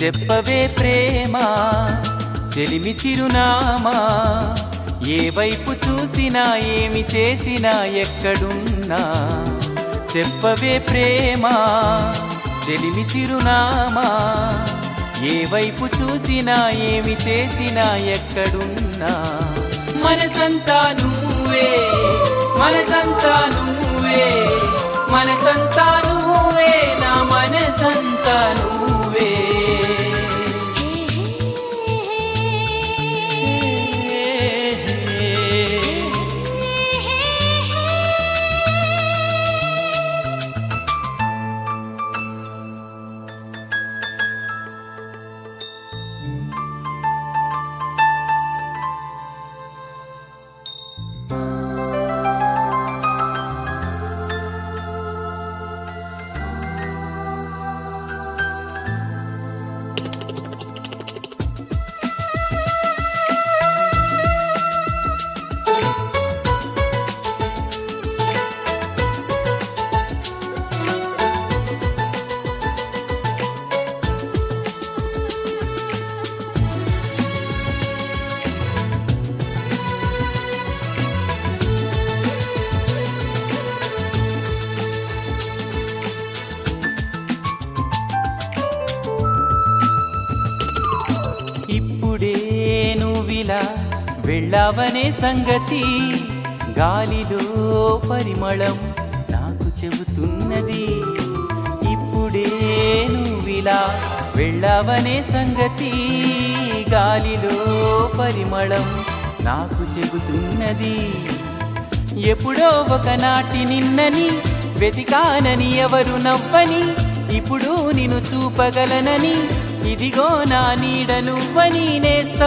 చెప్పవే ప్రేమ చెలిమి చిరునామా, ఏ వైపు చూసినా ఏమి చేసినా ఎక్కడున్నా. చెప్పవే ప్రేమ చెలిమి చిరునామా, ఏ వైపు చూసినా ఏమి చేసినా ఎక్కడున్నా. మనసంతా నువ్వే, మనసంతా నువ్వే, మనసంతా నువ్వే, నా మనసంతా నువ్వే. ఇప్పుడే నువ్విలా వెళ్ళావనే సంగతి గాలిలో పరిమళం నాకు చెబుతున్నది. ఇప్పుడే నువ్విలా వెళ్ళావనే సంగతి గాలిలో పరిమళం నాకు చెబుతున్నది. ఎప్పుడో ఒకనాటి నిన్నని వెతికానని ఎవరు నవ్వని, ఇప్పుడు నిన్ను చూపగలనని ఇదిగో నా నీడ నువ్వని నేస్తా.